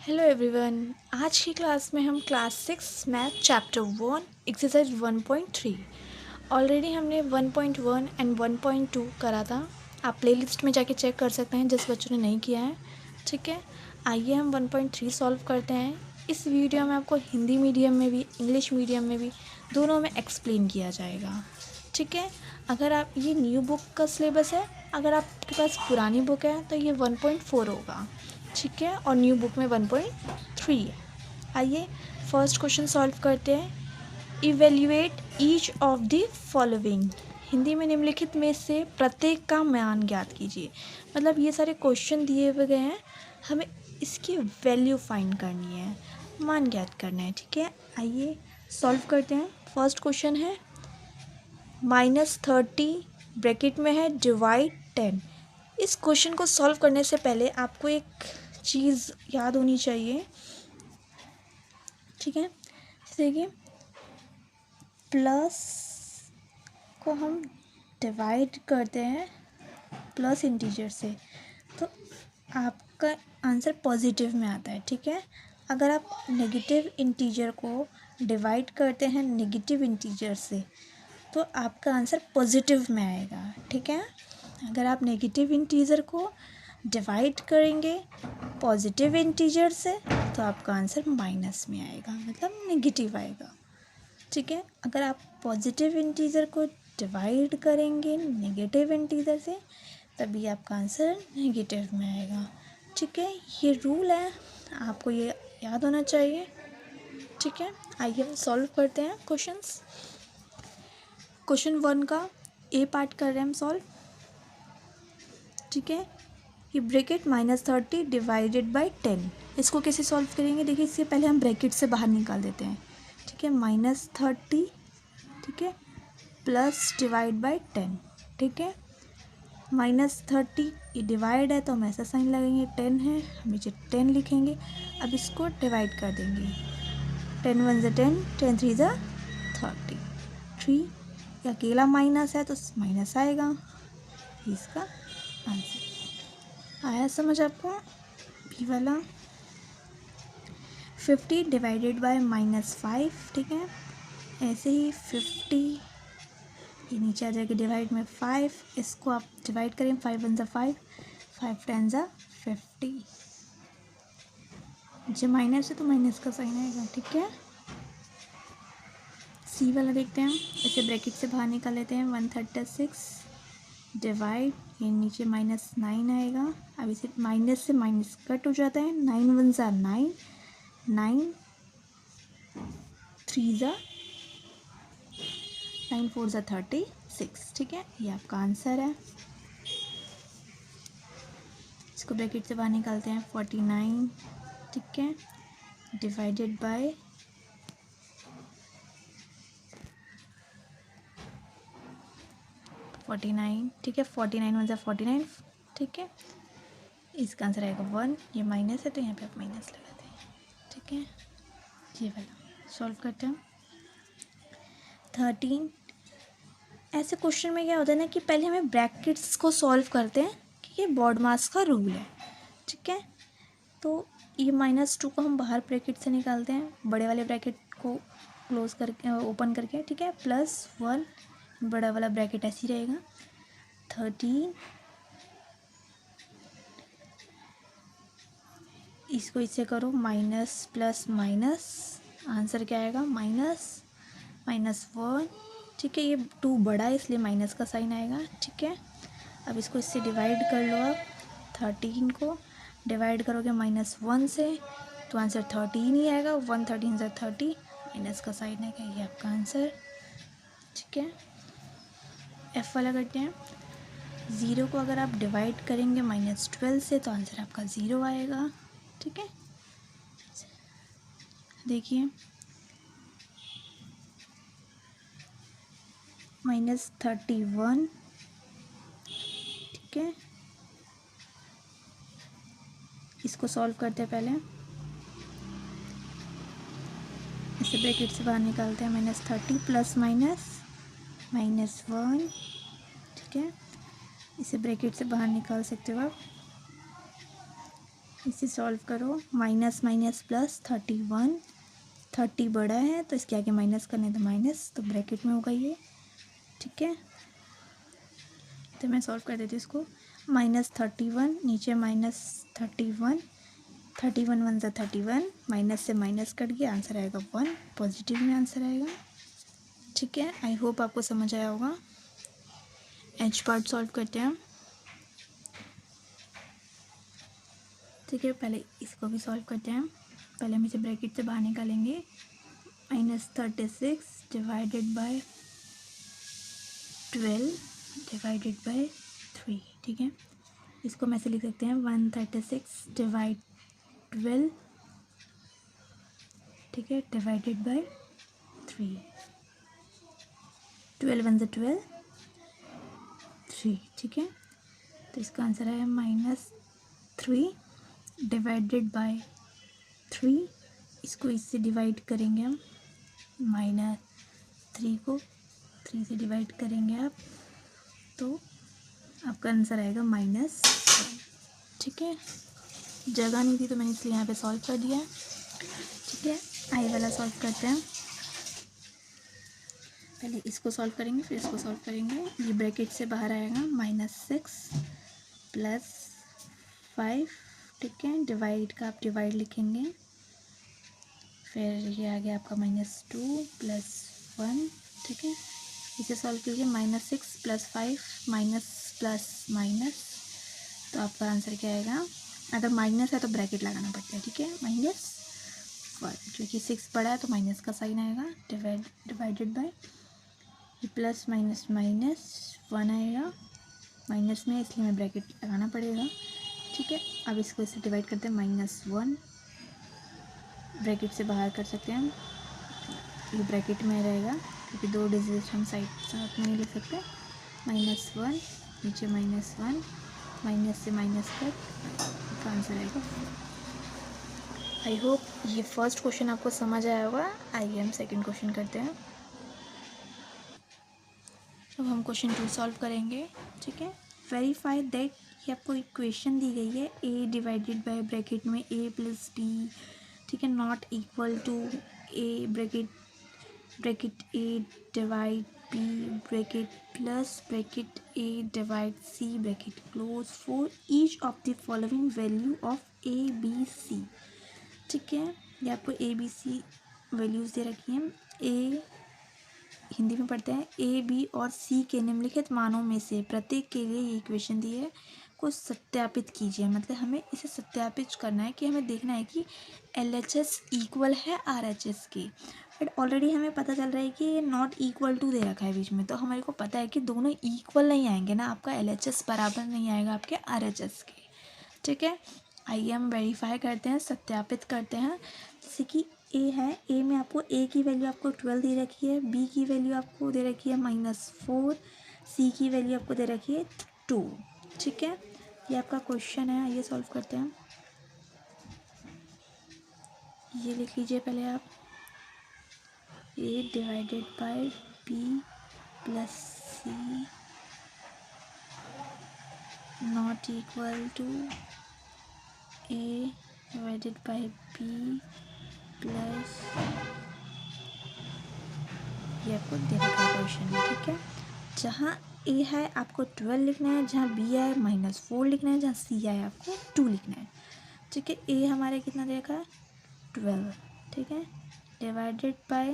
Hello everyone. आज की class में हम class 6 math chapter 1 exercise 1.3 already हमने 1.1 एंड 1.2 करा था। आप प्लेलिस्ट में जाके चेक कर सकते हैं जिस बच्चों ने नहीं किया है। ठीक है, आइए हम 1.3 सॉल्व करते हैं। इस वीडियो में आपको हिंदी मीडियम में भी इंग्लिश मीडियम में भी दोनों में एक्सप्लेन किया जाएगा। ठीक है, अगर आप ये न्यू बुक का सिलेबस है, अगर आपके पास पुरानी बुक है तो ये 1.4 होगा। ठीक है, और न्यू बुक में 1.3 है। आइए फर्स्ट क्वेश्चन सॉल्व करते हैं। Evaluate each of the following. Hindi में निम्नलिखित में से प्रत्येक का मान ज्ञात कीजिए। मतलब ये सारे क्वेश्चन दिए हुए गए हैं, हमें इसकी वैल्यू फाइंड करनी है, मान ज्ञात करना है। ठीक है, आइए सॉल्व करते हैं। फर्स्ट क्वेश्चन है -30 ब्रैकेट में है डिवाइड 10। इस क्वेश्चन को सॉल्व करने से पहले आपको एक चीज़ याद होनी चाहिए। ठीक है, देखिए प्लस को हम डिवाइड करते हैं प्लस इंटीजर से तो आपका आंसर पॉजिटिव में आता है। ठीक है, अगर आप नेगेटिव इंटीजर को डिवाइड करते हैं नेगेटिव इंटीजर से तो आपका आंसर पॉजिटिव में आएगा। ठीक है, अगर आप नेगेटिव इंटीजर को डिवाइड करेंगे पॉजिटिव इंटीजर से तो आपका आंसर माइनस में आएगा, मतलब नेगेटिव आएगा। ठीक है, अगर आप पॉजिटिव इंटीजर को डिवाइड करेंगे नेगेटिव इंटीजर से तभी आपका आंसर नेगेटिव में आएगा। ठीक है, ये रूल है, आपको ये याद होना चाहिए। ठीक है, आइए हम सॉल्व करते हैं क्वेश्चंस। क्वेश्चन 1 का ए पार्ट कर रहे हैं हम सॉल्व। ठीक है, ये ब्रैकेट -30 डिवाइडेड बाय 10, इसको कैसे सॉल्व करेंगे देखिए। इससे पहले हम ब्रैकेट से बाहर निकाल देते हैं। ठीक है, -30, ठीक है, प्लस डिवाइड बाय 10। ठीक है, -30 ये डिवाइड है तो हम ऐसा साइन लगाएंगे, 10 है हम नीचे 10 लिखेंगे। अब इसको डिवाइड कर देंगे, 10 1 ज़ा 10, 10 3 ज़ा 30, 3 ये अकेला माइनस है तो माइनस आएगा। इसका आंसर आया समझ आपको। बी वाला 50 डिवाइडेड बाय -5। ठीक है, ऐसे ही 50 ये नीचे आ जाएगा डिवाइड में 5, इसको आप डिवाइड करें 5 1 ज़ा 5, 5 10 ज़ा 50। जो माइनस है तो माइनस का साइन आएगा। ठीक है, सी वाला देखते हैं। इसे ब्रैकेट से बाहर निकाल लेते हैं। 136 डिवाइड ये नीचे -9 आएगा। अब इसे माइनस से माइनस कट हो जाता है। 9 1 ज़ा 9, 9 3 ज़ा 9 4 ज़ा 36। ठीक है, ये आपका आंसर है। इसको ब्रैकेट से बाहर निकालते हैं। 49, ठीक है, डिवाइडेड बाय 49। ठीक है, 49 1 ज़ा 49। ठीक है, इसका आंसर आएगा 1। ये माइनस है तो यहाँ पे आप माइनस लगाते हैं। ठीक है, ये वाला सॉल्व करते हैं। 13 ऐसे क्वेश्चन में क्या होता है ना कि पहले हमें ब्रैकेट्स को सॉल्व करते हैं कि ये बॉड मास का रूल है। ठीक है, तो ये -2 को हम बाहर ब्रैकेट से निकालते हैं, बड़े वाले ब्रैकेट को क्लोज करके ओपन करके। ठीक है, +1 बड़ा वाला ब्रैकेट ऐसे ही रहेगा। 13 इसको इससे करो माइनस प्लस माइनस, आंसर क्या आएगा -1। ठीक है, ये 2 बड़ा है इसलिए माइनस का साइन आएगा। ठीक है, अब इसको इससे डिवाइड कर लो। आप 13 को डिवाइड करोगे -1 से तो आंसर 13 ही आएगा। 1 13 ज़ा 30, माइनस का साइन आएगा, ये आपका आंसर। ठीक है, एफ वाला करते हैं। 0 को अगर आप डिवाइड करेंगे -12 से तो आंसर आपका 0 आएगा। ठीक है, देखिए -31। ठीक है, इसको सॉल्व करते हैं। पहले इसे ब्रैकेट से बाहर निकालते हैं। -30 प्लस माइनस -1। ठीक है, इसे ब्रैकेट से बाहर निकाल सकते हो आप। इसे सॉल्व करो, माइनस माइनस प्लस 31, 30 बड़ा है तो इसके आगे माइनस करने तो माइनस, तो ब्रैकेट में होगा ये, ठीक है। तो मैं सॉल्व कर देती हूँ इसको, -31 नीचे -31, 31 वन ज़ा 31, माइनस से माइनस कट गया, आंसर आएगा 1, पॉजिटिव में आंसर आएगा, ठीक है। आई होप आपको समझ आया होगा। एच पार्ट सॉल्व करते हैं, ठीक है। पहले इसको भी सॉल्व करते हैं। पहले हम इसे ब्रैकेट से बाहर निकालेंगे, -36 डिवाइडेड बाय 12 डिवाइडेड बाय 3, ठीक है। इसको मैं ऐसे लिख सकते हैं 136 डिवाइड 12, ठीक है, डिवाइडेड बाय 3, 12 वन ज़ा 12, 3, ठीक है। तो इसका आंसर है -3 डिवाइडेड बाय 3, इसको इससे डिवाइड करेंगे हम, -3 को 3 से डिवाइड करेंगे आप, तो आपका आंसर आएगा -1, ठीक है। जगह नहीं थी तो मैंने इसलिए यहाँ पे सॉल्व कर दिया है, ठीक है। आई वाला सॉल्व करते हैं, पहले इसको सॉल्व करेंगे फिर इसको सॉल्व करेंगे। ये ब्रैकेट से बाहर आएगा, -6 प्लस 5, ठीक है, डिवाइड का आप डिवाइड लिखेंगे, फिर ये आ गया आपका -2 प्लस 1, ठीक है। इसे सॉल्व कीजिए, -6 प्लस 5 माइनस प्लस माइनस, तो आपका आंसर क्या आएगा, अगर माइनस है तो ब्रैकेट लगाना पड़ता है, ठीक है, -1, क्योंकि 6 बड़ा है तो माइनस का साइन आएगा, divided by plus minus minus 1 आएगा, माइनस में इसलिए हमें ब्रैकेट लगाना पड़ेगा, ठीक है। अब इसको इससे डिवाइड करते हैं, -1 ब्रैकेट से बाहर कर सकते हैं हम, ये ब्रैकेट में रहेगा क्योंकि 2 डिजिट हम साथ में नहीं लिख सकते, -1 नीचे -1, माइनस से माइनस कट, आंसर आएगा। आई होप ये फर्स्ट क्वेश्चन आपको समझ आया होगा। आइए हम सेकंड क्वेश्चन करते हैं। अब हम क्वेश्चन 2 सॉल्व करेंगे, ठीक है। वेरीफाई दैट, ये आपको इक्वेशन दी गई है, a डिवाइडेड बाय ब्रैकेट में a प्लस b, ठीक है, not equal to a bracket a divide b bracket plus bracket a divide c bracket close for each of the following value of a b c, ठीक है। ये आपको a b c values दे रखी हैं, a Hindi में पढ़ते हैं, A B और सी के निम्नलिखित मानों में से प्रत्येक के लिए ये इक्वेशन दी है, को सत्यापित कीजिए। मतलब हमें इसे सत्यापित करना है कि हमें देखना है कि LHS इक्वल है RHS के, बट ऑलरेडी हमें पता चल रहा है कि ये नॉट इक्वल टू दे रखा है बीच में, तो हमारे को पता है कि दोनों इक्वल नहीं आएंगे ना, आपका LHS बराबर नहीं आएगा आपके RHS के, ठीक है। आइए हम वेरीफाई करते हैं, सत्यापित करते हैं। जैसे कि ए है, ए में आपको ए की वैल्यू आपको 12 दे रखी है, बी की वैल्यू आपको दे रखी है -4, सी की वैल्यू आपको दे रखी है 2, ठीक है। ये आपका क्वेश्चन है, आइए सॉल्व करते हैं। ये लिख लीजिए पहले आप, A divided by B plus C not equal to A divided by B plus, ये आपको दे रखा है क्वेश्चन में, ठीक है। जहाँ ए है आपको 12 लिखना है, जहाँ बी है -4 लिखना है, जहाँ सी है आपको 2 लिखना है, ठीक है। ए हमारे कितना दे रखा है 12, ठीक है, डिवाइडेड बाय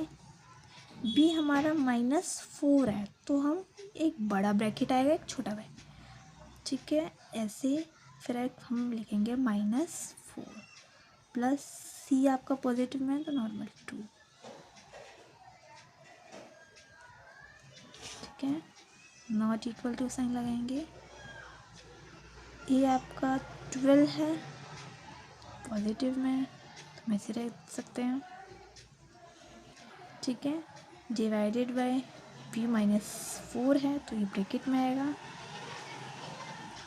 बी हमारा -4 है, तो हम एक बड़ा ब्रैकेट आएगा एक छोटा ब्रैकेट, ठीक है, ऐसे फिर हम लिखेंगे -4 प्लस सी आपका पॉजिटिव में है तो नॉर्मल 2, ठीक है, नॉट इक्वल टू साइन लगाएंगे। ये आपका 12 है पॉजिटिव में तो हम ऐसे रख सकते हैं, ठीक है, डिवाइडेड बाय बी -4 है तो ये ब्रैकेट में आएगा,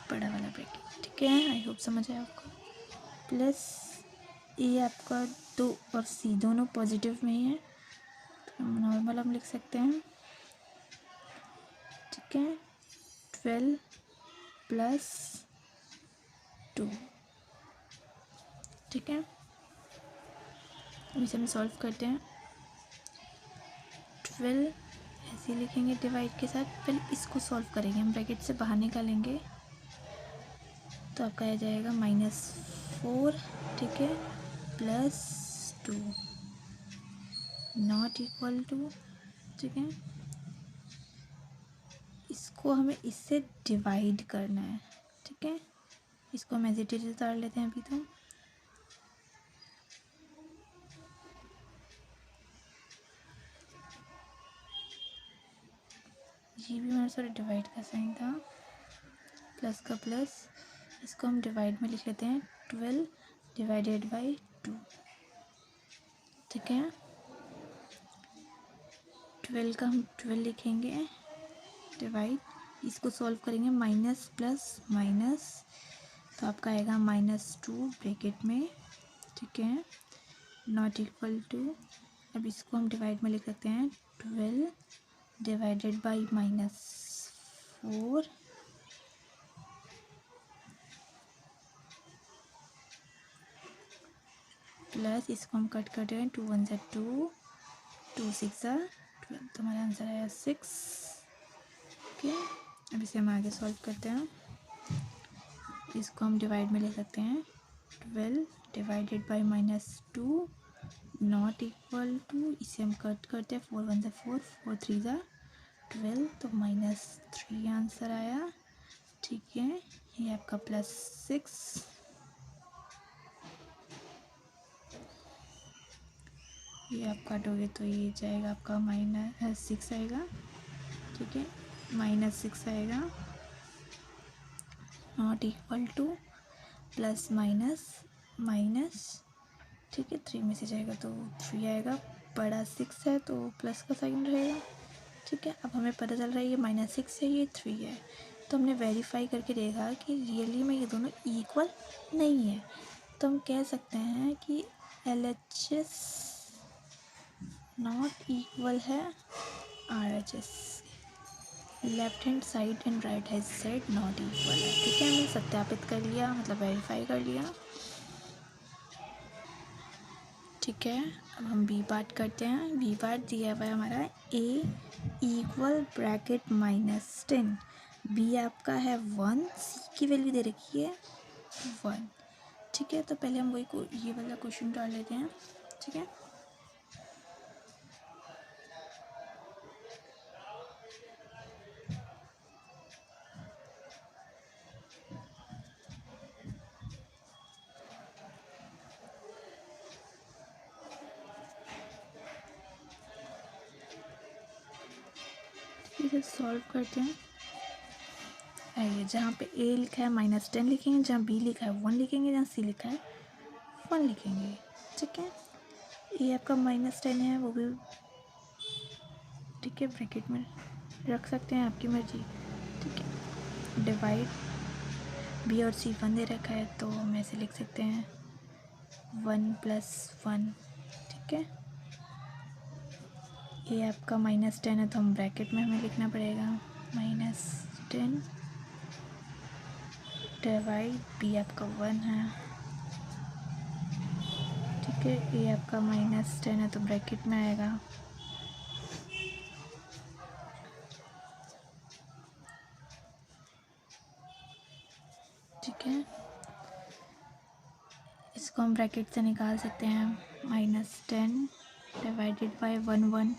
बड़ा वाला ब्रैकेट, ठीक है। आई होप समझ आया आपको। प्लस ये आपका 2 और सी दोनों पॉजिटिव में ही है तो नॉर्मल हम लिख सकते हैं, ठीक है, 12 प्लस 2, ठीक है, इसे हम सॉल्व करते हैं। 12 ऐसे लिखेंगे डिवाइड के साथ। पहले इसको सॉल्व करेंगे, हम ब्रैकेट से बाहर निकालेंगे तो आपका आ जाएगा -4, ठीक है, +2 नॉट इक्वल टू, ठीक है, इसको हमें इससे डिवाइड करना है, ठीक है, इसको हम ऐसे उतार लेते हैं अभी तो। ये भी हमारा सारा डिवाइड का साइन था, प्लस का प्लस, इसको हम डिवाइड में लिख लेते हैं 12 डिवाइडेड बाई 2, ठीक है। 12 का हम 12 लिखेंगे डिवाइड, इसको सॉल्व करेंगे माइनस प्लस माइनस, तो आपका आएगा -2 ब्रैकेट में, ठीक है, नॉट इक्वल टू। अब इसको हम डिवाइड में लिख सकते हैं 12 डिवाइडेड बाई -4, प्लस इसको हम कट करते हैं, 2 1 ज़ा 2, 2 6 ज़ा 12, तो हमारा आंसर आया 6, ओके। अब इसे हम आगे सॉल्व करते हैं। इसको हम डिवाइड में ले सकते हैं 12 divided by -2 not equal to, इसे हम कट करते हैं, 4 1 ज़ा 4, 4 3 ज़ा 12, तो -3 आंसर आया, ठीक है। ये आपका +6, ये आप काटोगे तो ये जाएगा आपका -6 आएगा, ठीक है, -6 आएगा, not equal to, plus minus minus, ठीक है, 3 में से जाएगा तो 3 आएगा, बड़ा 6 है तो प्लस का साइन रहेगा, ठीक है। अब हमें पता चल रहा है ये -6 है, ये 3 है, तो हमने वेरीफाई करके देखा कि रियली में ये दोनों इक्वल नहीं है, तो हम कह सकते हैं कि LHS नॉट इक्वल है RHS, left hand side and right hand side not equal है, ठीक है। हमने सत्यापित कर लिया, मतलब वेरीफाई कर लिया, ठीक है। अब हम बी पार्ट करते हैं। बी पार्ट दिया हुआ है हमारा A इक्वल ब्रैकेट -10, बी आपका है 1, सी की वैल्यू दे रखी है 1, ठीक है। तो पहले हम वही ये वाला क्वेश्चन डाल लेते हैं, ठीक है। इसे सॉल्व करते हैं। आइए, जहाँ पे A लिखा है -10 लिखेंगे, जहाँ B लिखा है 1 लिखेंगे, जहाँ C लिखा है 1 लिखेंगे, ठीक है। ये आपका -10 है, वो भी ठीक है, ब्रैकेट में रख सकते हैं, आपकी मर्जी, ठीक है। डिवाइड, B और C 1 दे रखा है तो हम ऐसे लिख सकते हैं 1 + 1, ठीक है। ये आपका -10 है तो हम ब्रैकेट में हमें लिखना पड़ेगा -10 डिवाइड, B आपका 1 है, ठीक है। ये आपका -10 है तो ब्रैकेट में आएगा, ठीक है। इसको हम ब्रैकेट से निकाल सकते हैं, -10 डिवाइडेड बाई 1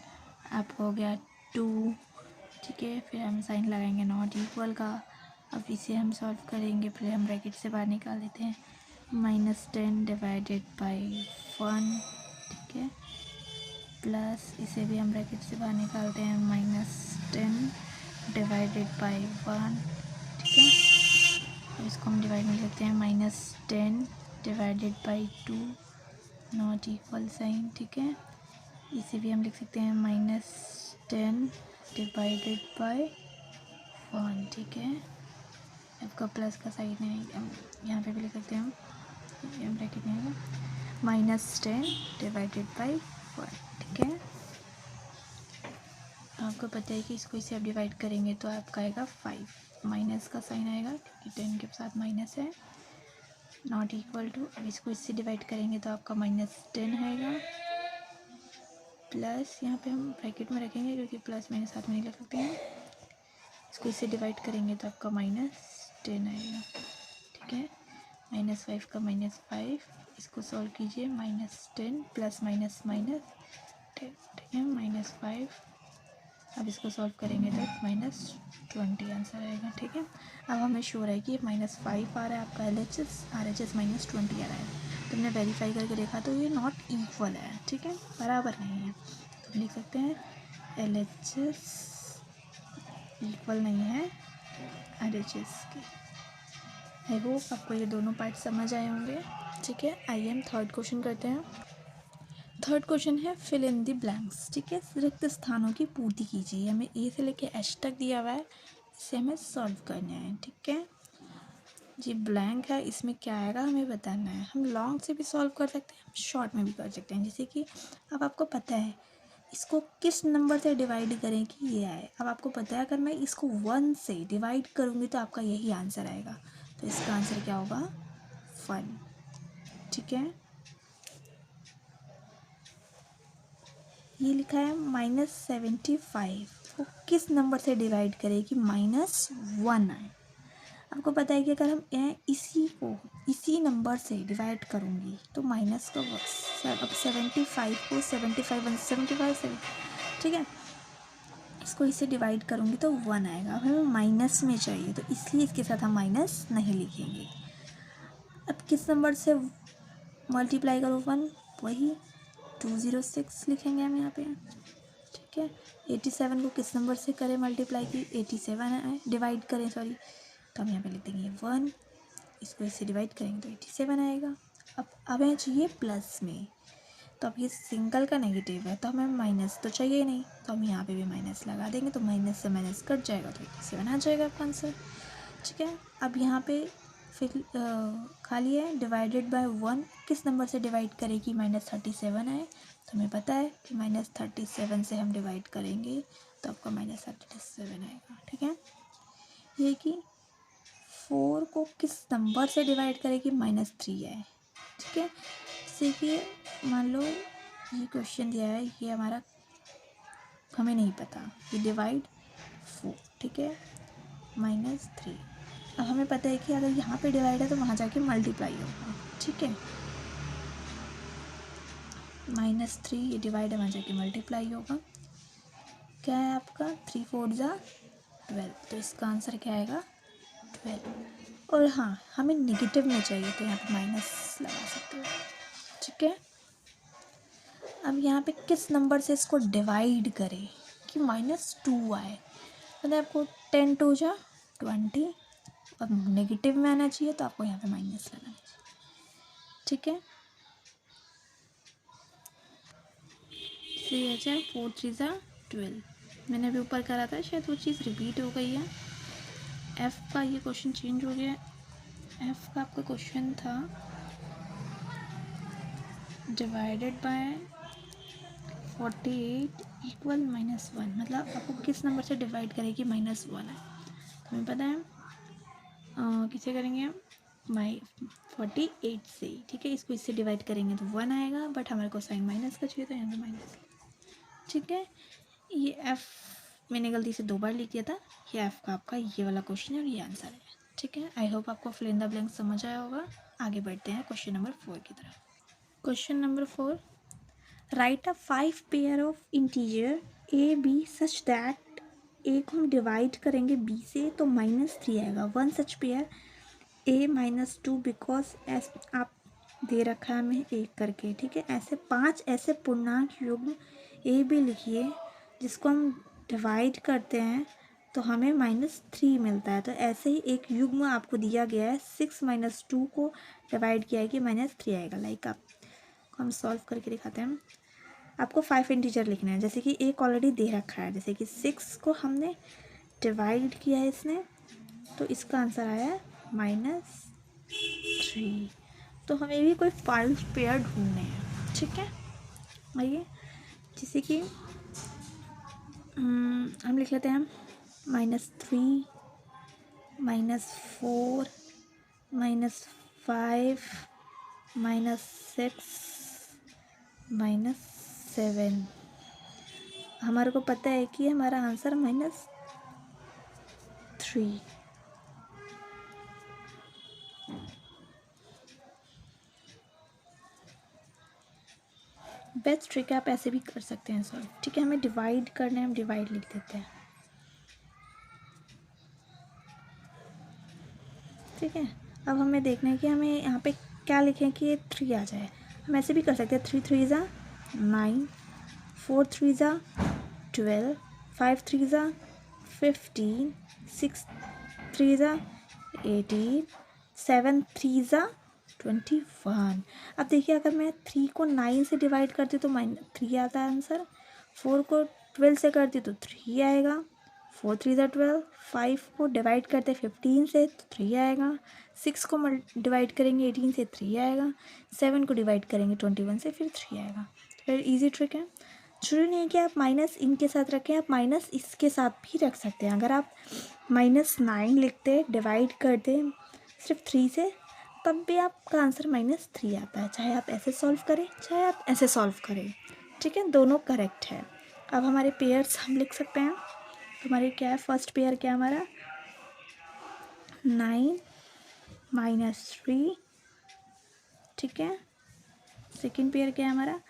आपको हो गया 2, ठीक है। फिर हम साइन लगाएंगे नॉट इक्वल का। अब इसे हम सॉल्व करेंगे, फिर हम ब्रैकेट से बाहर निकाल देते हैं, -10 डिवाइडेड बाई 1, ठीक है, प्लस इसे भी हम ब्रैकेट से बाहर निकालते हैं, -10 डिवाइडेड बाई 1, ठीक है। तो इसको हम डिवाइड में लिखते हैं, -10 divided by 2 not equal sign, ठीक है। इसे भी हम लिख सकते हैं -10 डिवाइडेड बाई 1, ठीक है। आपका प्लस का साइन है, हम यहाँ पे भी लिख सकते हैं, हम ब्रैकेट में आएगा -10 डिवाइडेड बाई 1, ठीक है। आपको पता है कि इसको इसे आप डिवाइड करेंगे तो आपका आएगा 5, माइनस का साइन आएगा क्योंकि 10 के साथ माइनस है, नॉट इक्वल टू, अब इसको इससे डिवाइड करेंगे तो आपका -10 आएगा, प्लस यहाँ पे हम ब्रैकेट में रखेंगे क्योंकि प्लस माइनस साथ में नहीं लिख सकते हैं। इसको इससे डिवाइड करेंगे तो आपका -10 आएगा, ठीक है। -5 का -5, इसको सॉल्व कीजिए, -10 प्लस माइनस माइनस 10, ठीक है, -5। अब इसको सॉल्व करेंगे तो -20 आंसर आएगा, ठीक है। अब हमें श्योर है कि -5 आ रहा है आपका LHS, RHS -20 आ रहा है। तो हमने वेरीफाई करके देखा तो ये नॉट इक्वल है, ठीक है, बराबर नहीं है। तो हम लिख सकते हैं LHS इक्वल नहीं है RHS के। आई होप आपको ये दोनों पार्ट समझ आए होंगे, ठीक है। आइए हम थर्ड क्वेश्चन करते हैं। थर्ड क्वेश्चन है फिल इन द ब्लैंक्स, ठीक है, रिक्त स्थानों की पूर्ति कीजिए। हमें ए से लेके एच तक दिया हुआ है, इसे हमें सॉल्व करना है, ठीक है। जी ब्लैंक है, इसमें क्या आएगा हमें बताना है। हम लॉन्ग से भी सॉल्व कर सकते हैं, हम शॉर्ट में भी कर सकते हैं। जैसे कि अब आपको पता है इसको किस नंबर से डिवाइड करें कि ये आए। अब आपको पता है अगर मैं इसको 1 से डिवाइड करूँगी तो आपका यही आंसर आएगा। तो इसका आंसर क्या होगा? 1, ठीक है। ये लिखा है -75 को किस नंबर से डिवाइड करें कि -1 आए। आपको पता है कि अगर हम इसी नंबर से डिवाइड करूँगी तो माइनस का अब 75 को 75 ठीक है, इसको इससे डिवाइड करूँगी तो 1 आएगा। अब हमें माइनस में चाहिए तो इसलिए इसके साथ हम माइनस नहीं लिखेंगे। अब किस नंबर से मल्टीप्लाई करो 1, वही 206 लिखेंगे हम यहाँ पे, ठीक है। 87 को किस नंबर से करें मल्टीप्लाई की 87 है, डिवाइड करें सॉरी, तो हम यहाँ पे लिख देंगे 1, इसको इससे डिवाइड करेंगे तो 87 आएगा। अब हमें चाहिए प्लस में, तो अब ये सिंगल का नेगेटिव है तो हमें माइनस तो चाहिए नहीं, तो हम यहाँ पे भी माइनस लगा देंगे तो माइनस से माइनस कट जाएगा तो 87 आ जाएगा आपका आंसर, ठीक है। अब यहाँ पे फिर खाली है, डिवाइडेड बाय 1 किस नंबर से डिवाइड करें कि -37 आए। तो हमें पता है कि -37 से हम डिवाइड करेंगे तो आपका -37 आएगा, ठीक है। ये कि 4 को किस नंबर से डिवाइड करें कि -3 आए, ठीक है। जैसे कि मान लो ये क्वेश्चन दिया है, ये हमारा हमें नहीं पता, ये डिवाइड 4, ठीक है, -3। अब हमें पता है कि अगर यहाँ पे डिवाइड है तो वहाँ जाके मल्टीप्लाई होगा, ठीक है। -3 ये डिवाइड है, वहाँ जाके मल्टीप्लाई होगा। क्या है आपका 3 4 जा 12, तो इसका आंसर क्या आएगा 12। और हाँ, हमें नेगेटिव में चाहिए तो यहाँ पे माइनस लगा सकते हो, ठीक है। अब यहाँ पे किस नंबर से इसको डिवाइड करें कि -2 आए। मतलब आपको 10 2 जा 20, अब नेगेटिव में आना चाहिए तो आपको यहाँ पे माइनस लगाना चाहिए, ठीक है। सी 4 3 जा 12, मैंने अभी ऊपर करा था, शायद वो चीज़ रिपीट हो गई है। एफ़ का ये क्वेश्चन चेंज हो गया। एफ़ का आपका क्वेश्चन था डिवाइडेड बाय 48 इक्वल -1, मतलब आपको किस नंबर से डिवाइड करेगी -1 है। तो हमें पता है किसे करेंगे हम 48 से, ठीक है। इसको इससे डिवाइड करेंगे तो 1 आएगा, बट हमारे को साइन माइनस का चाहिए तो यहाँ पे माइनस, ठीक है। ये एफ़ मैंने गलती से 2 बार लिख दिया था, ये एफ़ का आपका ये वाला क्वेश्चन है और ये आंसर है, ठीक है। आई होप आपको फिल इन द ब्लैंक समझ आया होगा। आगे बढ़ते हैं क्वेश्चन नंबर 4 की तरफ। Question number 4, write a 5 pair of integer A B such that A को हम डिवाइड करेंगे बी से तो -3 आएगा। 1 सच पेयर ए -2 बिकॉज आप दे रखा है हमें 1 करके, ठीक है। ऐसे 5 ऐसे पूर्णांक युग्म ए बी लिखिए जिसको हम डिवाइड करते हैं तो हमें -3 मिलता है। तो ऐसे ही एक युग्म आपको दिया गया है, 6 - 2 को डिवाइड किया है कि -3 आएगा। लाइक आप हम सॉल्व करके दिखाते हैं। आपको 5 इंटीजर लिखना है, जैसे कि एक ऑलरेडी दे रखा है, जैसे कि 6 को हमने डिवाइड किया है इसने तो इसका आंसर आया है -3। तो हमें भी कोई 5 पेयर ढूंढने हैं, ठीक है। आइए जैसे कि हम लिख लेते हैं -3 -4 -5 5 माइनस 6 माइनस 7। हमारे को पता है कि हमारा आंसर -3। बेस्ट ट्रिक आप ऐसे भी कर सकते हैं सॉल्व। ठीक है, हमें डिवाइड करना है, हम डिवाइड लिख देते हैं। ठीक है, अब हमें देखना है कि हमें यहाँ पे क्या लिखें कि ये 3 आ जाए। हम ऐसे भी कर सकते हैं, 3 3 ज़ा 9, 4 3 ज़ा 12, 5 3 ज़ा 15, 6 3 ज़ा 18, 7 3 ज़ा 21। अब देखिए, अगर मैं 3 को 9 से डिवाइड करती तो -3 आता है आंसर। 4 को 12 से करती तो 3 आएगा। 4 3 ज़ा 12। 5 को डिवाइड करते 15 से तो 3 आएगा। 6 को डिवाइड करेंगे 18 से 3 आएगा। 7 को डिवाइड करेंगे 21 से फिर 3 आएगा। फिर इजी ट्रिक है। जरूरी नहीं है कि आप माइनस इनके साथ रखें, आप माइनस इसके साथ भी रख सकते हैं। अगर आप -9 लिखते डिवाइड करते सिर्फ 3 से, तब भी आपका आंसर -3 आता है, चाहे आप ऐसे सॉल्व करें चाहे आप ऐसे सॉल्व करें। ठीक है, दोनों करेक्ट है। अब हमारे पेयर्स हम लिख सकते हैं। हमारे क्या है, फर्स्ट पेयर क्या है हमारा 9 -3। ठीक है, सेकेंड पेयर क्या है हमारा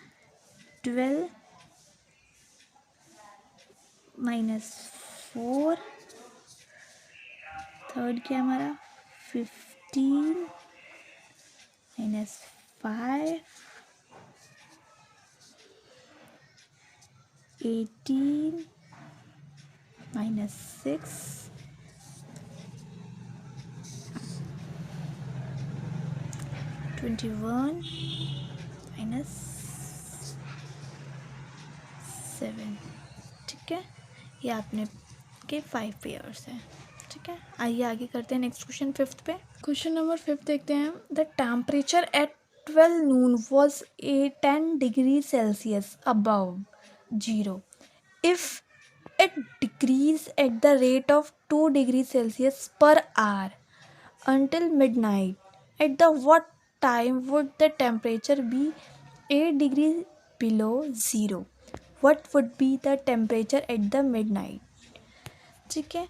12 -4। थर्ड क्या है हमारा 15 -5। 18 -6। 21 -7। ठीक है, ये आपने के 5 पेयर्स हैं। ठीक है, आइए आगे करते हैं नेक्स्ट क्वेश्चन 5th पे। क्वेश्चन नंबर 5 देखते हैं। The temperature at 12 noon was 10 degree Celsius above 0 if it decreased at the rate of 2 degrees Celsius per hour until midnight. At the what time would the temperature be 8 degrees below 0? What would be the temperature at the midnight? ठीक है,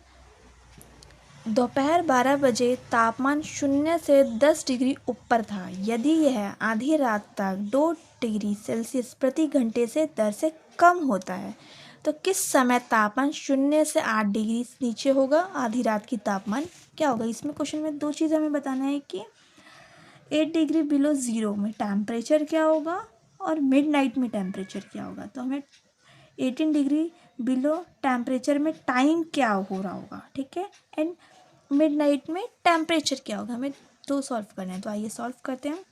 दोपहर 12 बजे तापमान 0 से 10 degree ऊपर था। यदि यह आधी रात तक 2 डिग्री सेल्सियस प्रति घंटे से दर से कम होता है तो किस समय तापमान 0 से 8 डिग्री नीचे होगा? आधी रात की तापमान क्या होगा? इसमें क्वेश्चन में 2 चीज़ हमें बताना है कि 8 डिग्री बिलो 0 में टेम्परेचर क्या होगा और मिडनाइट में टेम्परेचर क्या होगा। तो हमें 18 डिग्री बिलो टेम्परेचर में टाइम क्या हो रहा होगा। ठीक है, एंड मिडनाइट में टेम्परेचर क्या होगा, हमें 2 सॉल्व करना है। तो आइए सॉल्व करते हैं।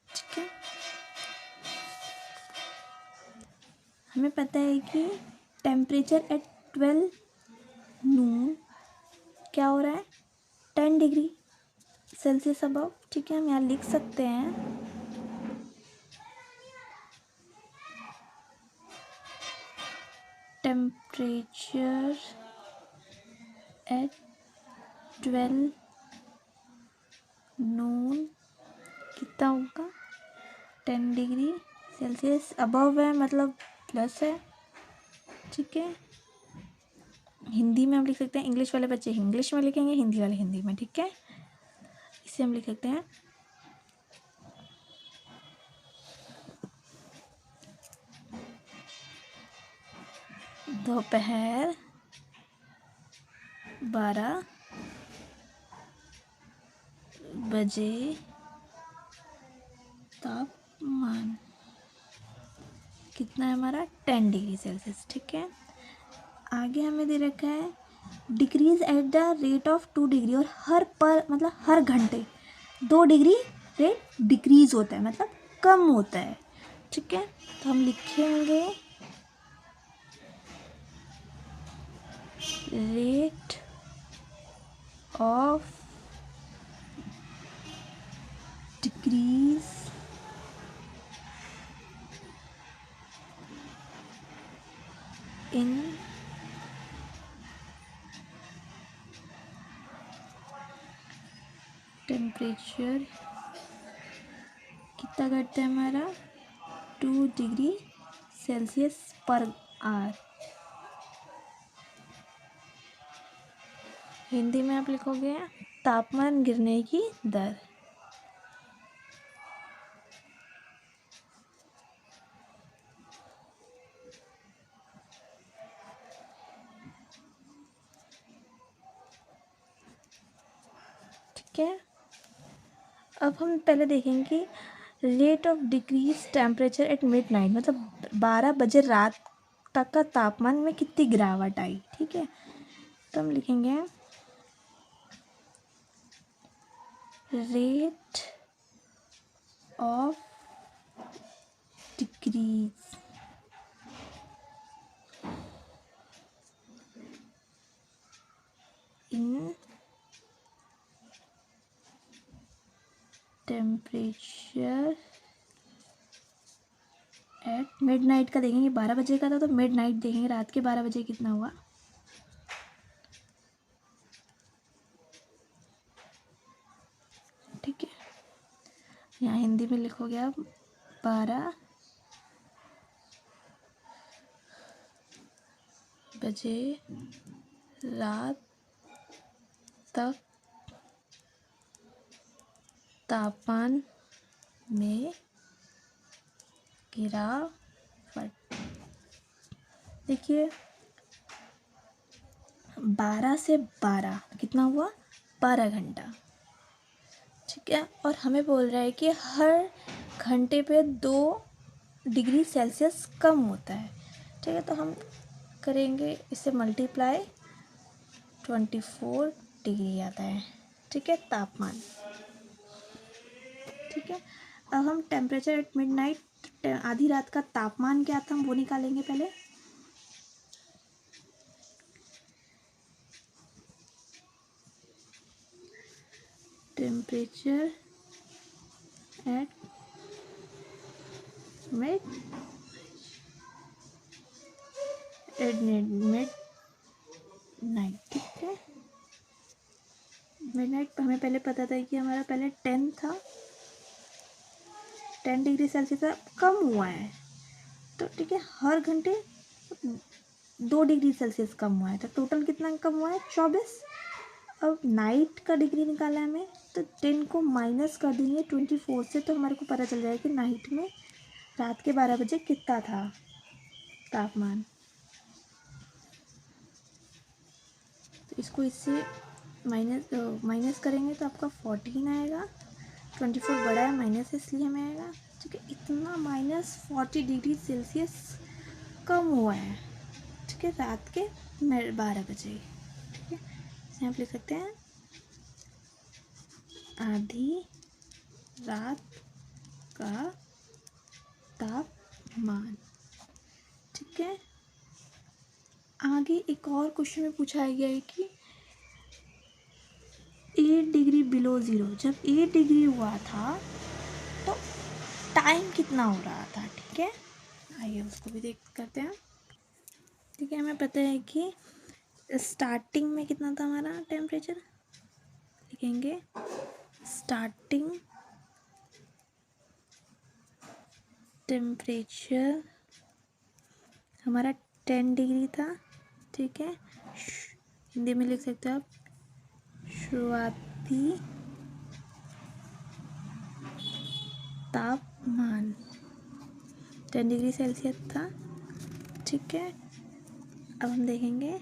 ठीक है, हमें पता है कि टेम्परेचर एट 12 नून क्या हो रहा है 10 डिग्री सेल्सियस अबव। ठीक है, हम यहाँ लिख सकते हैं टेम्परेचर एट 12 नून कितना होगा 10 डिग्री सेल्सियस अबव है, मतलब प्लस है। ठीक है, हिंदी में हम लिख सकते हैं, इंग्लिश वाले बच्चे इंग्लिश में लिखेंगे, हिंदी वाले हिंदी में। ठीक है, इसे हम लिख सकते हैं दोपहर 12 बजे तापमान कितना है हमारा 10 डिग्री सेल्सियस। ठीक है, आगे हमें दे रखा है decrease at the rate of 2 degree, और मतलब हर घंटे 2 डिग्री रेट डिक्रीज होता है, मतलब कम होता है। ठीक है, तो हम लिखेंगे rate of decrease in temperature कितना घटता है हमारा 2 degree Celsius per hour. Hindi में आप लिखोगे तापमान गिरने की दर। ठीक है, अब हम पहले देखेंगे rate of decrease temperature at mid night, मतलब 12 बजे रात तक का तापमान में कितनी गिरावट आई। ठीक है, तो हम लिखेंगे rate of decrease in temperature at mid night का देखेंगे, 12 बजे का था तो मिड नाइट देखेंगे रात के 12 बजे कितना हुआ। ठीक है, यहाँ हिंदी में लिखोगे आप 12 बजे रात तक तापमान में गिरावट। देखिए 12 से 12 कितना हुआ 12 घंटा। ठीक है, और हमें बोल रहा है कि हर घंटे पे 2 डिग्री सेल्सियस कम होता है। ठीक है, तो हम करेंगे इसे मल्टीप्लाई 24 डिग्री आता है। ठीक है, तापमान। ठीक है, अब हम टेम्परेचर एट मिड नाइट आधी रात का तापमान क्या था हम वो निकालेंगे पहले। Temperature at mid night. ठीक है, मिड नाइट हमें पहले पता था कि हमारा पहले 10 था, 10 डिग्री सेल्सियस था, कम हुआ है। तो ठीक है, हर घंटे 2 डिग्री सेल्सियस कम हुआ है, तो टोटल कितना कम हुआ है 24। अब नाइट का डिग्री निकाला है हमें, तो 10 को माइनस कर देंगे 24 से, तो हमारे को पता चल जाएगा कि नाइट में रात के 12 बजे कितना था तापमान। तो इसको इससे माइनस करेंगे तो आपका 14 आएगा। 24 बड़ा है, माइनस इसलिए हमें आएगा। ठीक है, इतना -40 डिग्री सेल्सियस कम हुआ है। ठीक है, रात के 12 बजे। ठीक है, इसे आप लिख सकते हैं आधी रात का तापमान। ठीक है, आगे एक और क्वेश्चन में पूछा गया है कि 8 डिग्री बिलो ज़ीरो, जब 8 डिग्री हुआ था तो टाइम कितना हो रहा था। ठीक है, आइए उसको भी देख करते हैं। ठीक है, हमें पता है कि स्टार्टिंग में कितना था हमारा टेम्परेचर, लिखेंगे स्टार्टिंग टेम्परेचर हमारा 10 डिग्री था। ठीक है, हिंदी में लिख सकते हो आप शुरुआती तापमान 10 डिग्री सेल्सियस था। ठीक है, अब हम देखेंगे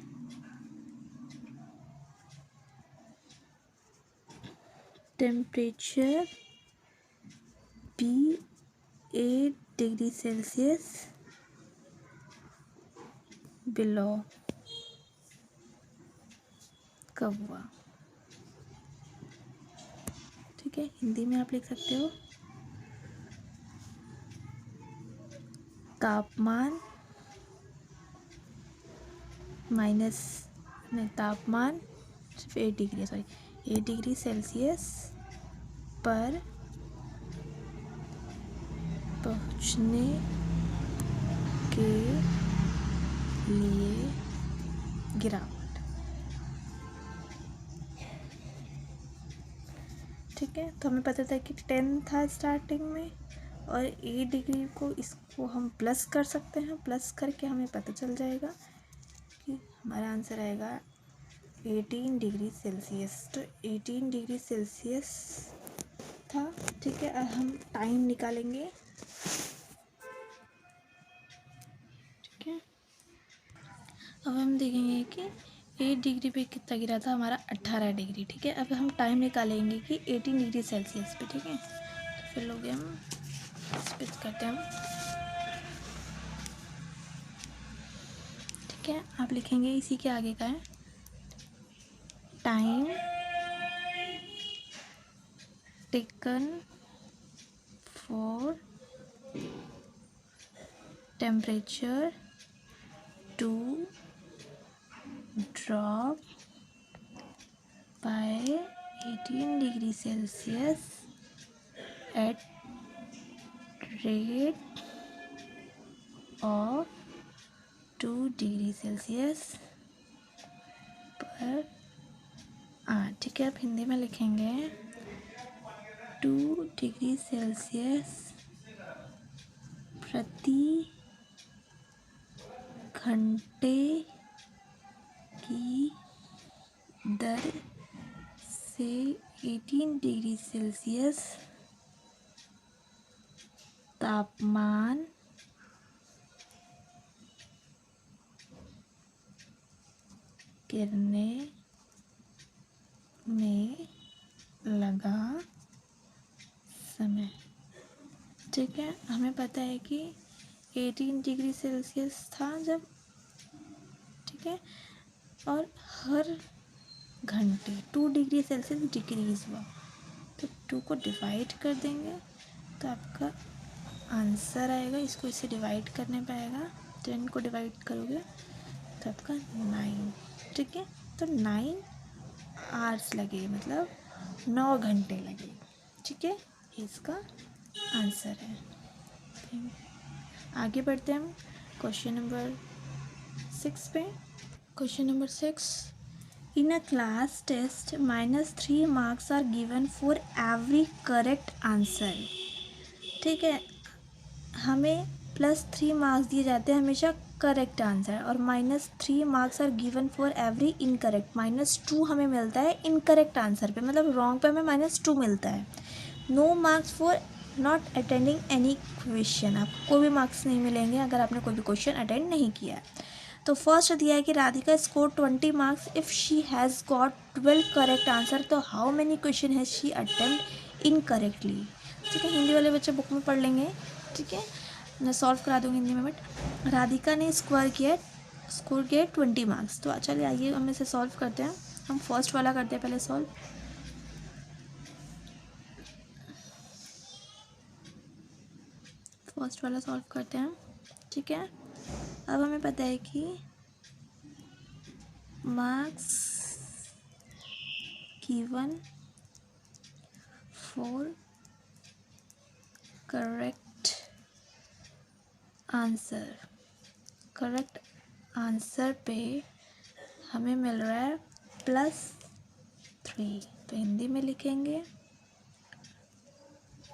temperature be 8 degree celsius below कब हुआ। ठीक है, हिंदी में आप लिख सकते हो तापमान तापमान सिर्फ 8 डिग्री सेल्सियस पर पहुंचने के लिए गिरावट। ठीक ठीक है। तो हमें पता था कि 10 था स्टार्टिंग में, और 8 डिग्री को इसको हम प्लस कर सकते हैं। प्लस करके हमें पता चल जाएगा कि हमारा आंसर आएगा 18 डिग्री सेल्सियस। तो 18 डिग्री सेल्सियस था, ठीक है। अब हम टाइम निकालेंगे, ठीक है। अब हम देखेंगे कि 8 डिग्री पे कितना गिरा था, हमारा 18 डिग्री, ठीक है। अब हम टाइम निकालेंगे कि 18 डिग्री सेल्सियस पे, ठीक है। तो फिर लोग हम स्विच करते हैं हम, ठीक है। आप लिखेंगे इसी के आगे का है, time taken for temperature to drop by 18 degree Celsius at rate of 2 degree Celsius पर ठीक है। आप हिंदी में लिखेंगे 2 डिग्री सेल्सियस प्रति घंटे की दर से 18 डिग्री सेल्सियस तापमान गिरने में लगा समय, ठीक है। हमें पता है कि 18 डिग्री सेल्सियस था जब, ठीक है। और हर घंटे 2 डिग्री सेल्सियस डिक्रीज हुआ, तो 2 को डिवाइड कर देंगे तो आपका आंसर आएगा। इसको इससे डिवाइड करने पे आएगा, 10 को डिवाइड करोगे तो आपका 9, ठीक है। तो 9 आवर्स लगे, मतलब 9 घंटे लगे, ठीक है। इसका आंसर है। आगे बढ़ते हैं हम क्वेश्चन नंबर 6 पे। Question number 6, in a class test -3 marks are given for every correct answer, ठीक है। हमें +3 मार्क्स दिए जाते हैं हमेशा करेक्ट आंसर, और -3 marks are given for every incorrect. -2 हमें मिलता है इनकरेक्ट आंसर पे, मतलब रॉन्ग पे हमें -2 मिलता है। No marks for not attending any question, आपको कोई भी मार्क्स नहीं मिलेंगे अगर आपने कोई भी क्वेश्चन अटेंड नहीं किया है। तो फर्स्ट दिया है कि Radhika score 20 marks if she has got 12 correct answer, तो how many question has she attempt incorrectly, ठीक है। हिंदी वाले बच्चे बुक में पढ़ लेंगे, ठीक है। मैं सॉल्व करा दूँगी हिंदी में। बट राधिका ने स्कोर किया 20 मार्क्स। तो चलिए आइए हम इसे सॉल्व करते हैं। हम फर्स्ट वाला करते हैं पहले सॉल्व। फर्स्ट वाला सॉल्व करते हैं, ठीक है। अब हमें पता है कि marks given for correct answer पे हमें मिल रहा है +3। तो हिंदी में लिखेंगे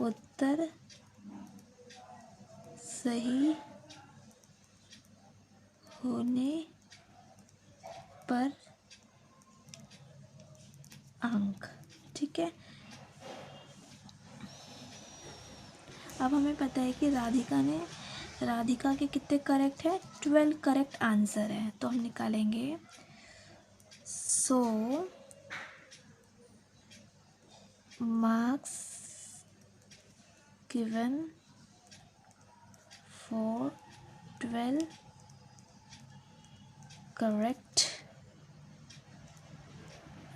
उत्तर सही होने पर अंक, ठीक है। अब हमें पता है कि राधिका के कितने करेक्ट है, 12 करेक्ट आंसर है। तो हम निकालेंगे so marks given for 12 correct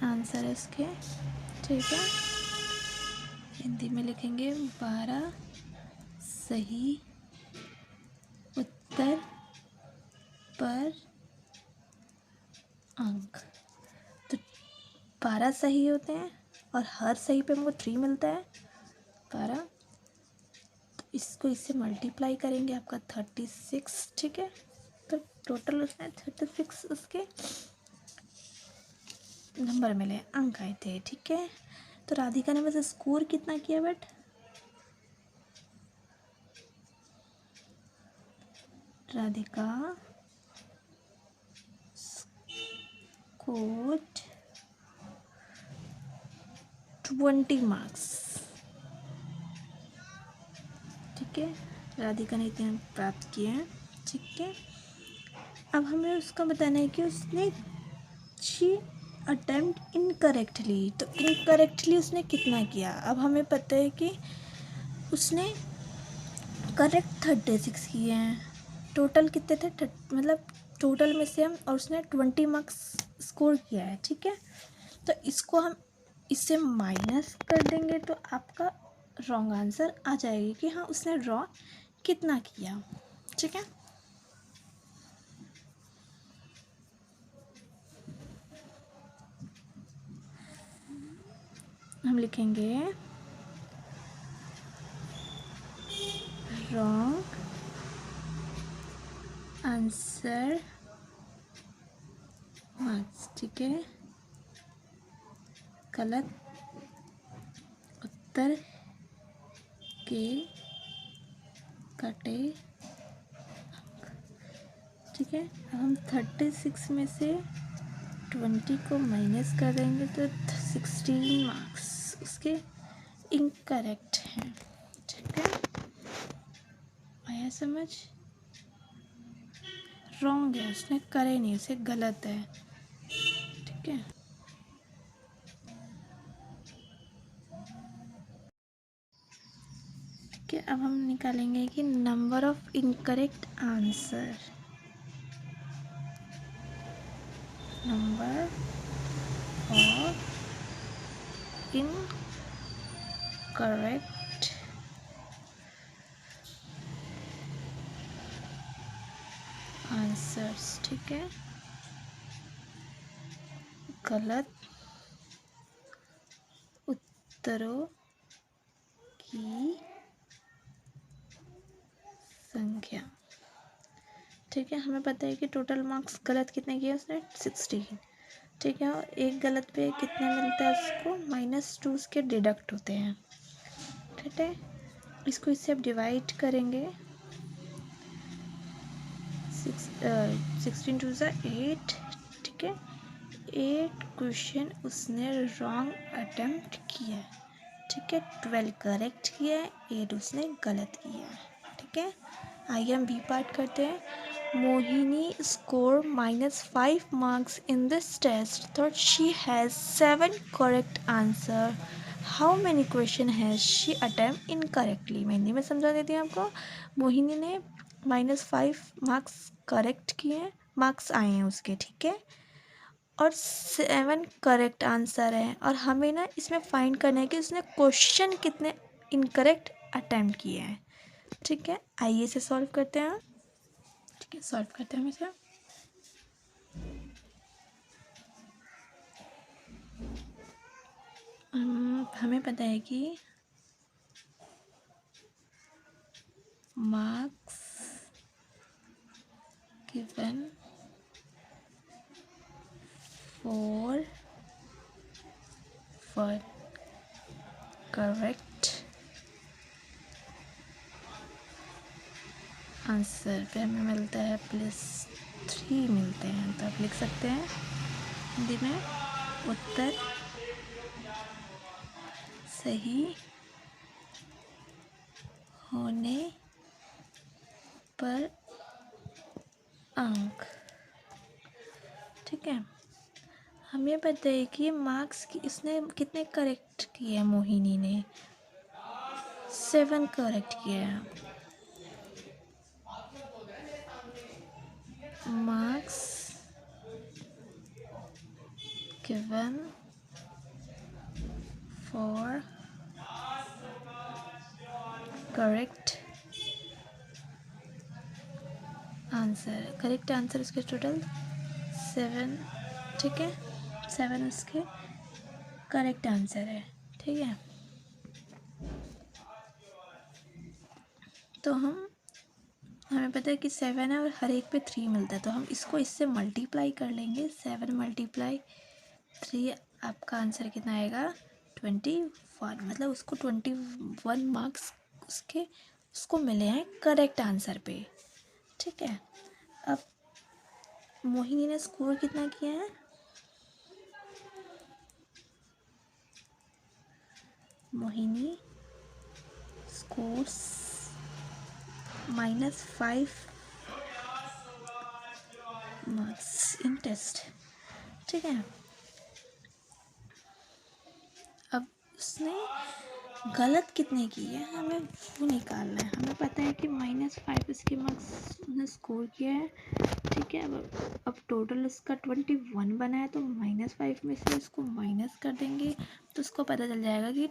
answer है इसके, ठीक है। हिंदी में लिखेंगे 12 सही उत्तर पर अंक। तो 12 सही होते हैं और हर सही पे हमको 3 मिलता है 12। तो इसको इससे मल्टीप्लाई करेंगे, आपका 36, ठीक है। तो टोटल उसमें 36 उसके नंबर मिले, अंक आए थे, ठीक है। तो राधिका ने बस स्कोर कितना किया बट राधिका स्कोर्ड 20 मार्क्स। ठीक है, राधिका ने इतने प्राप्त किए हैं। ठीक है, अब हमें उसका बताना है कि उसने शी अटेम्प्ट इनकरेक्टली, तो इनकरेक्टली उसने कितना किया। अब हमें पता है कि उसने करेक्ट 36 किए हैं। टोटल कितने थे, मतलब टोटल में से हम, और उसने 20 मार्क्स स्कोर किया है। ठीक है, तो इसको हम इससे माइनस कर देंगे तो आपका रॉन्ग आंसर आ जाएगी कि हाँ उसने रॉन्ग कितना किया। ठीक है, हम लिखेंगे रॉन्ग आंसर मार्क्स। ठीक है, गलत उत्तर के कटे। ठीक है, अब हम 36 में से 20 को माइनस कर देंगे तो 16 मार्क्स उसके इनकरेक्ट हैं। ठीक है, आया समझ। रॉन्ग है, उसने करे नहीं, उसे गलत है। ठीक है, ठीक है, अब हम निकालेंगे कि number of incorrect answer, number of incorrect answers. ठीक है, गलत उत्तरों की संख्या। ठीक है, हमें पता है कि टोटल मार्क्स गलत कितने किए उसने, 16। ठीक है, और एक गलत पे कितने मिलते हैं उसको, -2 उसके डिडक्ट होते हैं। ठीक है, इसको इससे अब डिवाइड करेंगे। 16 2 ज़ा 8। ठीक है, 8 क्वेश्चन उसने रॉन्ग अटेम्प्ट किया है। ठीक है, 12 करेक्ट किया है, 8 उसने गलत किया है। ठीक है, आइए हम बी पार्ट करते हैं। Mohini score -5 marks in this test, thought she has 7 correct answer. How many question has she attempt incorrectly? मैं हिंदी में समझा देती हूँ आपको। मोहिनी ने -5 मार्क्स करेक्ट किए, मार्क्स आए हैं उसके। ठीक है, और 7 करेक्ट आंसर है, और हमें ना इसमें फाइंड करना है कि उसने क्वेश्चन कितने इनकरेक्ट अटेम्प्ट किए हैं। ठीक है, आइए इसे सॉल्व करते हैं। ठीक है, सॉल्व करते हैं हम इसे। हमें पता है कि marks given for correct answer पे हमें मिलता है +3 मिलते हैं। तो आप लिख सकते हैं हिंदी में, उत्तर सही होने पर अंक। ठीक है, हमें पता है कि मार्क्स की इसने कितने करेक्ट किए हैं, मोहिनी ने 7 करेक्ट किए हैं। Marks given for correct answer उसके टोटल 7। ठीक है, 7 उसके करेक्ट आंसर है। ठीक है, तो हमें पता है कि 7 है और हर एक पे 3 मिलता है, तो हम इसको इससे मल्टीप्लाई कर लेंगे। 7 × 3, आपका आंसर कितना आएगा, 21, मतलब उसको 21 मार्क्स उसको मिले हैं करेक्ट आंसर पे। ठीक है, अब मोहिनी ने स्कोर कितना किया है? Mohini scores -5 marks in test. ठीक है, अब उसने गलत कितने की है हमें वो निकालना है। हमें पता है कि -5 इसके मार्क्स उसने स्कोर किया है। ठीक है, अब टोटल इसका 21 बना है, तो -5 में से इसको माइनस कर देंगे तो उसको पता चल जाएगा कि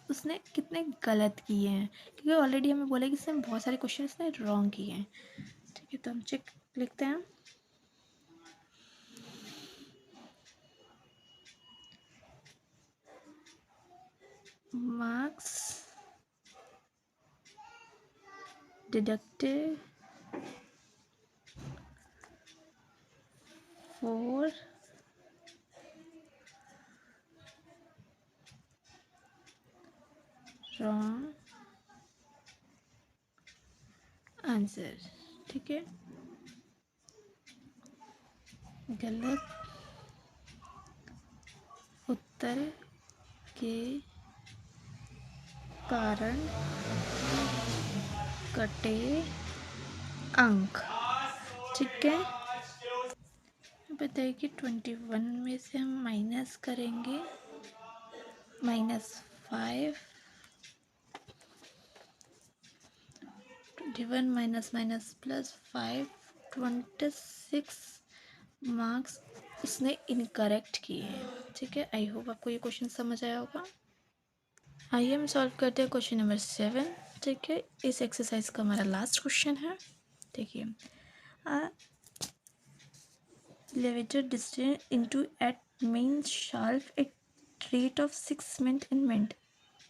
उसने कितने गलत किए हैं, क्योंकि ऑलरेडी हमें बोला कि इसने बहुत सारे क्वेश्चन उसने रॉन्ग किए हैं। ठीक है, तो हम चेक लिखते हैं। Marks deducted for wrong answer. ठीक है, गलत उत्तर के कारण कटे अंक। ठीक है, बताइए कि 21 में से हम माइनस करेंगे -5, 21 माइनस +5, 26 मार्क्स उसने इनकरेक्ट किए हैं। ठीक है, आई होप आपको ये क्वेश्चन समझ आया होगा। आइए हम सॉल्व करते हैं क्वेश्चन नंबर 7। ठीक है, इस एक्सरसाइज का हमारा लास्ट क्वेश्चन है। देखिए, elevator descend into at main shaft at rate of 6 minutes in minute.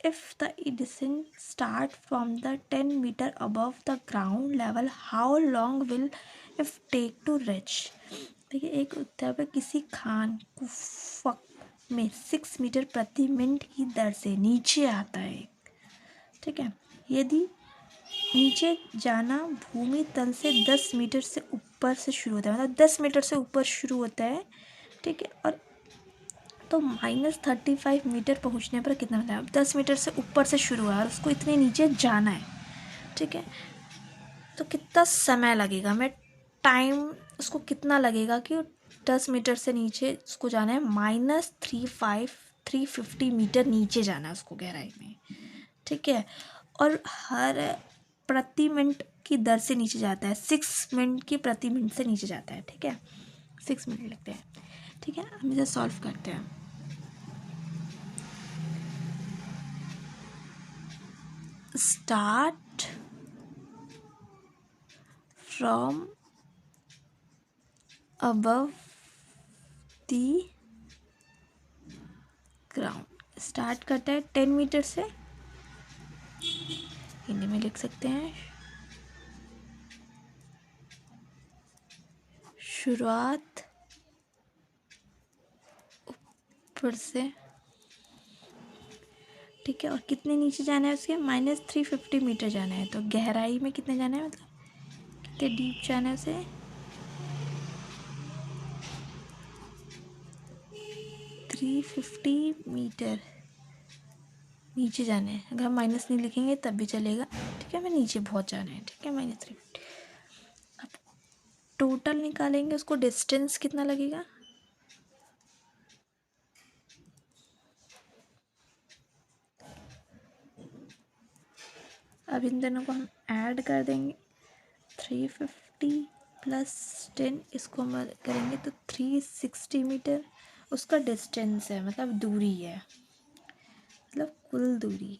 If the descent start from the 10 meter above the ground level, how long will it take to reach? देखिए, एक उत्तर पे किसी खान कुफक में 6 metre प्रति minute की दर से नीचे आता है। ठीक है, यदि नीचे जाना भूमि तल से 10 मीटर से ऊपर से शुरू होता है, मतलब 10 मीटर से ऊपर शुरू होता है। ठीक है, और तो -35 मीटर पहुंचने पर कितना मिलता है? 10 मीटर से ऊपर से शुरू हुआ और उसको इतने नीचे जाना है। ठीक है, तो कितना समय लगेगा, मैं टाइम उसको कितना लगेगा कि 10 मीटर से नीचे उसको जाना है, -350 मीटर नीचे जाना है उसको गहराई में। ठीक है, और हर प्रति मिनट की दर से नीचे जाता है, 6 मिनट की प्रति मिनट से नीचे जाता है। ठीक है, 6 मिनट लगते हैं। ठीक है, हम इसे सॉल्व करते हैं। Start from above the ground. Start करता है 10 मीटर से, हिंदी में लिख सकते हैं शुरुआत ऊपर से। ठीक है, और कितने नीचे जाना है उसके? -350 मीटर जाना है। तो गहराई में कितने जाना है, मतलब कितने डीप जाना है उसे? 350 मीटर नीचे जाना है। अगर हम माइनस नहीं लिखेंगे तब भी चलेगा। ठीक है, हमें नीचे बहुत जाना है। ठीक है, -350। अब टोटल निकालेंगे, उसको डिस्टेंस कितना लगेगा? अब इन दोनों को हम ऐड कर देंगे, 350 + 10, इसको हम करेंगे तो 360 मीटर उसका डिस्टेंस है, मतलब दूरी है, मतलब कुल दूरी।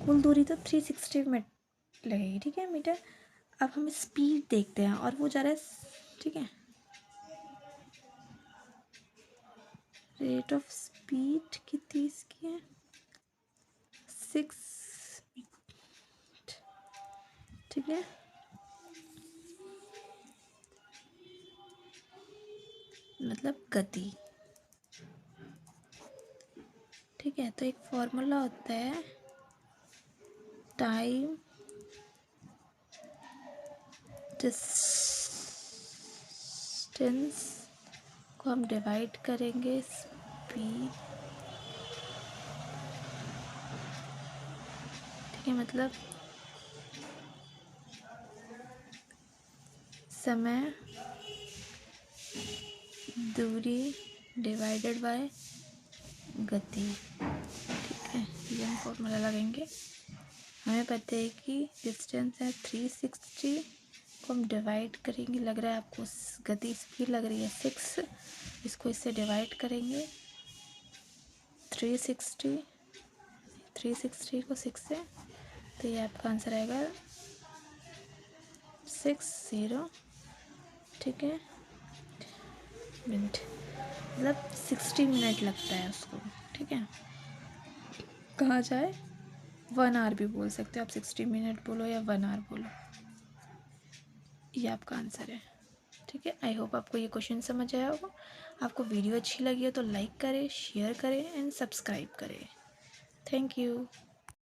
कुल दूरी तो 360 लगेगी। ठीक है, मीटर। अब हम स्पीड देखते हैं, और वो जा रहा है। ठीक है, रेट ऑफ स्पीड कितनी इसकी है? 6 मीटर। ठीक है, मतलब गति। ठीक है, तो एक फॉर्मूला होता है टाइम डिस्टेंस को हम डिवाइड करेंगे स्पीड। ठीक है, मतलब समय दूरी डिवाइडेड बाय गति। ठीक है, ये हम फॉर्मूला लगाएंगे। हमें पता है कि डिस्टेंस है 360 को हम डिवाइड करेंगे। लग रहा है आपको गति स्पीड लग रही है 6, इसको इससे डिवाइड करेंगे 360 को 6 से, तो ये आपका आंसर आएगा 60। ठीक है, मिनट, मतलब 60 मिनट लगता है उसको। ठीक है, कहाँ जाए 1 आवर भी बोल सकते हो आप, 60 मिनट बोलो या 1 आवर बोलो, ये आपका आंसर है। ठीक है, आई होप आपको ये क्वेश्चन समझ आया होगा। आपको वीडियो अच्छी लगी हो तो लाइक करें, शेयर करें एंड सब्सक्राइब करें। Thank you.